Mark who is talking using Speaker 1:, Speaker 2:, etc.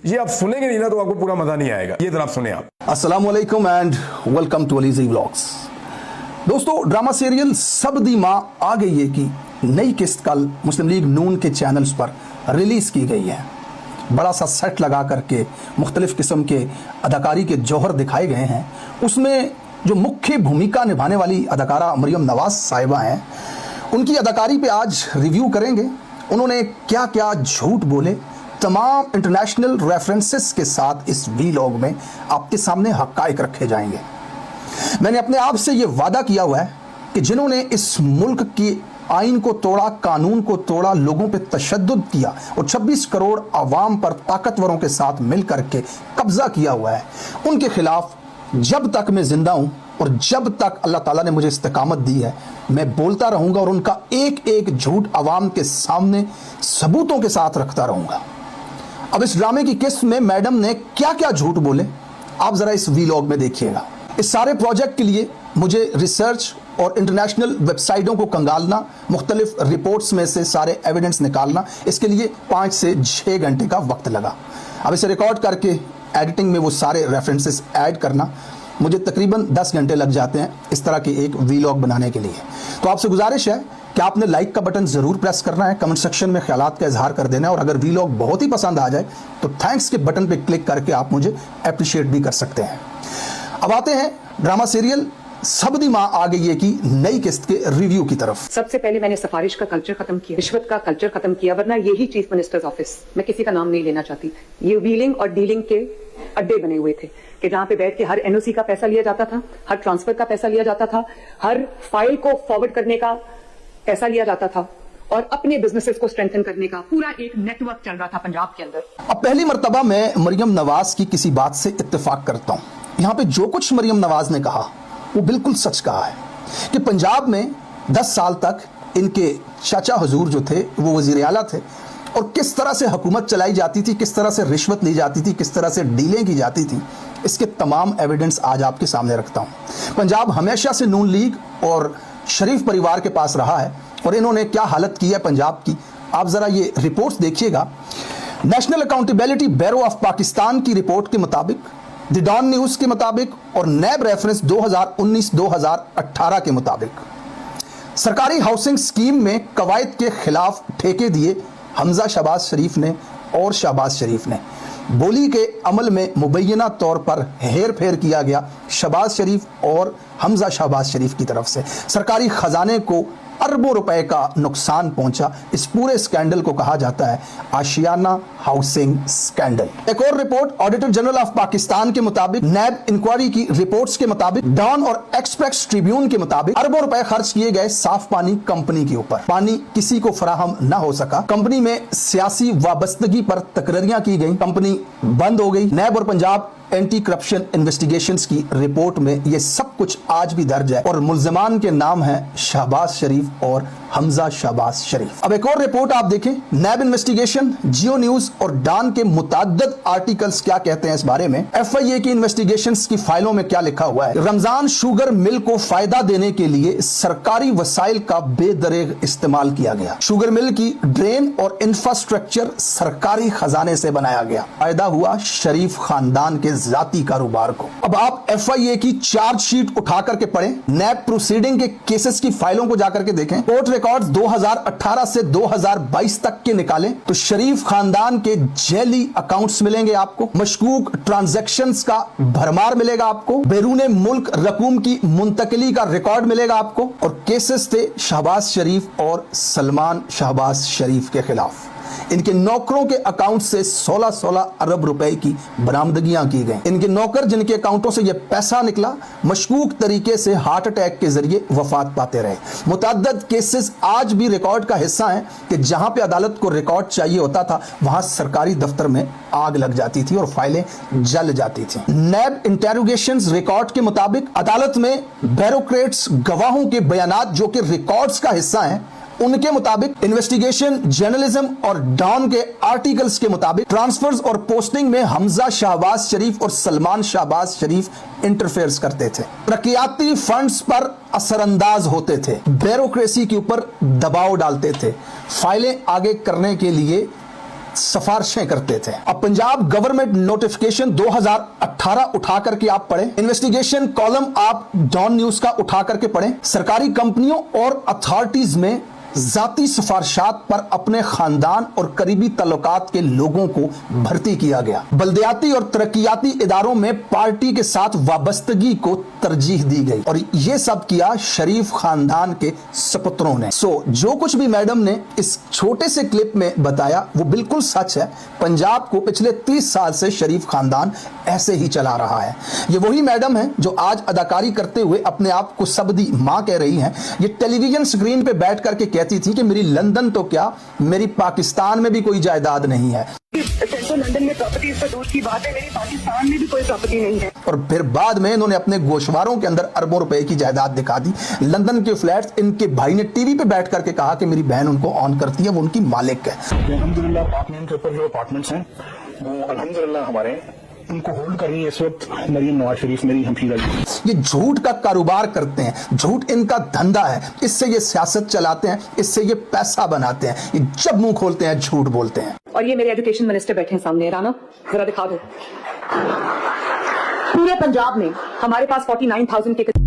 Speaker 1: ये आप सुनेंगे नहीं ना तो आपको पूरा मजा नहीं आएगा। ये जरा आप सुने आप।
Speaker 2: अस्सलाम वालेकुम एंड वेलकम टू अलीज़ी व्लॉग्स। दोस्तों, ड्रामा सीरियल सब दी माँ आ गई है की नई किस्त कल मुस्लिम लीग नून के चैनल्स पर रिलीज की गई है। बड़ा सा सेट लगा करके मुख्तलिफ किस्म के अदाकारी के जौहर दिखाए गए हैं। उसमें जो मुख्य भूमिका निभाने वाली अदाकारा मरियम नवाज साहिबा हैं, उनकी अदाकारी पे आज रिव्यू करेंगे। उन्होंने क्या क्या झूठ बोले, तमाम इंटरनेशनल रेफरेंसेस के साथ इस वीलॉग में आपके सामने हक़ाइक़ रखे जाएंगे। मैंने अपने आप से ये वादा किया हुआ है कि जिन्होंने इस मुल्क की आइन को तोड़ा, कानून को तोड़ा, लोगों पे तशद्दुद किया और 26 करोड़ आवाम पर ताकतवरों के साथ मिलकर के कब्जा किया हुआ है, उनके खिलाफ जब तक मैं जिंदा हूं और जब तक अल्लाह ताला ने मुझे इस्तिकामत दी है, मैं बोलता रहूंगा और उनका एक एक झूठ आवाम के सामने सबूतों के साथ रखता रहूंगा। अब इस ड्रामे की किस्त में मैडम ने क्या क्या झूठ बोले, आप जरा इस वीलॉग में देखिएगा। इस सारे प्रोजेक्ट के लिए मुझे रिसर्च और इंटरनेशनल वेबसाइटों को कंगालना, मुख्तलिफ रिपोर्ट्स में से सारे एविडेंस निकालना, इसके लिए 5 से 6 घंटे का वक्त लगा। अब इसे रिकॉर्ड करके एडिटिंग में वो सारे रेफरेंसेस ऐड करना मुझे तकरीबन 10 घंटे लग जाते हैं इस तरह के एक वीलॉग बनाने के लिए। तो आपसे गुजारिश है कि आपने लाइक का बटन ज़रूर प्रेस करना है, कमेंट सेक्शन में ख्यालात का इजहार कर देना है, और अगर वीलॉग बहुत ही पसंद आ जाए तो थैंक्स के बटन पे क्लिक करके आप मुझे अप्रिशिएट भी कर सकते हैं। अब आते हैं ड्रामा सीरियल सब दी माँ आ गई है की नई किस्त के रिव्यू की तरफ।
Speaker 3: सबसे पहले मैंने सिफारिश का कल्चर खत्म किया, रिश्वत का कल्चर खत्म किया, वरना यही चीफ मिनिस्टर्स ऑफिस, मैं किसी का नाम नहीं लेना चाहती, ये व्हीलिंग और डीलिंग के अड्डे बने हुए थे कि जहां पे बैठ के हर एनओसी का पैसा लिया जाता था, हर ट्रांसफर का पैसा लिया जाता था, हर फाइल को फॉरवर्ड करने का पैसा लिया जाता था, और अपने बिजनेसेस को स्ट्रेंथन करने का पूरा एक नेटवर्क चल रहा था पंजाब के अंदर।
Speaker 2: अब पहली मर्तबा मैं मरियम नवाज की किसी बात से इत्तेफाक करता हूँ। यहाँ पे जो कुछ मरियम नवाज ने कहा वो बिल्कुल सच कहा है कि पंजाब में 10 साल तक इनके चाचा हुजूर जो थे वो वजीर आला थे, और किस तरह से हुकूमत चलाई जाती थी, किस तरह से रिश्वत ली जाती थी, किस तरह से डीलें की जाती थी, इसके तमाम एविडेंस आज आपके सामने रखता हूँ। पंजाब हमेशा से नून लीग और शरीफ परिवार के पास रहा है, और इन्होंने क्या हालत की है पंजाब की, आप ज़रा ये रिपोर्ट्स देखिएगा। National accountability bureau of Pakistan की रिपोर्ट के मुताबिक, द डॉन न्यूज़ के मुताबिक और नैब रेफरेंस 2019-2018 के मुताबिक, सरकारी हाउसिंग स्कीम में कवायद के खिलाफ ठेके दिए हमजा शहबाज शरीफ ने और शहबाज शरीफ ने। बोली के अमल में मुबैना तौर पर हेर फेर किया गया शहबाज शरीफ और हमजा शहबाज शरीफ की तरफ से। सरकारी खजाने को अरबों रुपए का नुकसान पहुंचा। इस पूरे स्कैंडल को कहा जाता है आशियाना हाउसिंग स्कैंडल। एक और report auditor general of Pakistan के मुताबिक, नैब इंक्वायरी की रिपोर्ट्स के मुताबिक, डॉन और एक्सप्रेस ट्रिब्यून के मुताबिक अरबों रुपए खर्च किए गए साफ पानी कंपनी के ऊपर। पानी किसी को फराहम न हो सका, कंपनी में सियासी वाबस्तगी पर तकरारियां की गई, कंपनी बंद हो गई। नैब और पंजाब एंटी करप्शन इन्वेस्टिगेशंस की रिपोर्ट में ये सब कुछ आज भी दर्ज है, और मुल्जिमान के नाम है शहबाज शरीफ और हमजा शहबाज शरीफ। अब एक और रिपोर्ट आप देखें, नैब इन्वेस्टिगेशन, जियो न्यूज और डॉन के मुताद्दद आर्टिकल्स क्या कहते हैं इस बारे में। FIA की इन्वेस्टिगेशंस की फाइलों में क्या लिखा हुआ है। रमजान शुगर मिल को फायदा देने के लिए सरकारी वसाइल का बेदरेग इस्तेमाल किया गया। शुगर मिल की ड्रेन और इंफ्रास्ट्रक्चर सरकारी खजाने से बनाया गया। फायदा हुआ शरीफ खानदान के जाती कारोबार को। अब आप FIA की चार्जशीट उठा करके पढ़ें, नैब प्रोसीडिंग के केसेस की फाइलों को जाकर के देखें, कोर्ट रिकॉर्ड्स 2018 से 2022 तक के निकालें तो शरीफ खानदान के जेली अकाउंट्स मिलेंगे आपको, मशकूक ट्रांजैक्शंस का भरमार मिलेगा आपको, बैरून मुल्क रकूम की मुंतकिली का रिकॉर्ड मिलेगा आपको, और केसेस थे शहबाज शरीफ और सलमान शहबाज शरीफ के खिलाफ। इनके नौकरों के अकाउंट से 16-16 अरब रुपए की बरामदगियां की गई। इनके नौकर जिनके अकाउंटों से यह पैसा निकला, मशकूक तरीके से हार्ट अटैक के जरिए वफात पाते रहे। मुतअद्दिद केसेस आज भी रिकॉर्ड का हिस्सा हैं कि जहां पे अदालत को रिकॉर्ड चाहिए होता था वहां सरकारी दफ्तर में आग लग जाती थी और फाइलें जल जाती थी। नैब इंटेरोगेशंस रिकॉर्ड के मुताबिक अदालत में ब्यूरोक्रेट्स गवाहों के बयानात जो कि रिकॉर्ड्स का हिस्सा हैं, उनके मुताबिक इन्वेस्टिगेशन जर्नलिज्म और डॉन के आर्टिकल्स के मुताबिक ट्रांसफर्स और पोस्टिंग में हमजा शहबाज शरीफ और सलमान शहबाज शरीफ इंटरफेयर्स करते थे, तरक्याती फंड्स पर असरअंदाज होते थे, ब्यूरोक्रेसी के ऊपर दबाव डालते थे, फाइलें आगे करने के लिए सिफारिशें करते थे। अब पंजाब गवर्नमेंट नोटिफिकेशन 2018 उठा करके आप पढ़ें, इन्वेस्टिगेशन कॉलम आप डॉन न्यूज का उठा करके पढ़ें, सरकारी कंपनियों और अथॉरिटीज में जाती सिफारिशात पर अपने खानदान और करीबी ताल्लुकात के लोगों को भर्ती किया गया। बल्दियाती और तरक्कियाती इदारों में पार्टी के साथ वाबस्तगी को तरजीह दी गई और यह सब किया शरीफ खानदान के सपुत्रों ने। जो कुछ भी मैडम ने इस छोटे से क्लिप में बताया वो बिल्कुल सच है। पंजाब को पिछले 30 साल से शरीफ खानदान ऐसे ही चला रहा है। ये वही मैडम है जो आज अदाकारी करते हुए अपने आप को सबदी मां कह रही हैं। ये टेलीविजन स्क्रीन पे बैठ करके कहती थी कि मेरी लंदन तो क्या, मेरी पाकिस्तान में भी कोई जायदाद नहीं है।
Speaker 3: सेंट्रल लंदन में प्रॉपर्टीज तो दूर की बात है, मेरी पाकिस्तान में भी कोई प्रॉपर्टी नहीं है।
Speaker 2: और फिर बाद में इन्होंने अपने गोशवारों के अंदर अरबों रुपए की जायदाद दिखा दी। लंदन के फ्लैट्स इनके भाई ने टीवी पे बैठ करके कहा कि मेरी बहन उनको ऑन करती है, वो उनकी मालिक है।
Speaker 4: अल्हम्दुलिल्लाह अपार्टमेंट के ऊपर जो अपार्टमेंट्स हैं वो अल्हम्दुलिल्लाह हमारे उनको होल्ड कर रही है इस वक्त मरियम नवाज शरीफ मेरी हमशीरा जी।
Speaker 2: ये झूठ का कारोबार करते हैं, झूठ इनका धंधा है, इससे ये सियासत चलाते हैं, इससे ये पैसा बनाते हैं। ये जब मुंह खोलते हैं झूठ बोलते हैं।
Speaker 3: और ये मेरे एजुकेशन मिनिस्टर बैठे हैं सामने, राना जरा दिखा दो। पूरे पंजाब में हमारे पास 49,000 के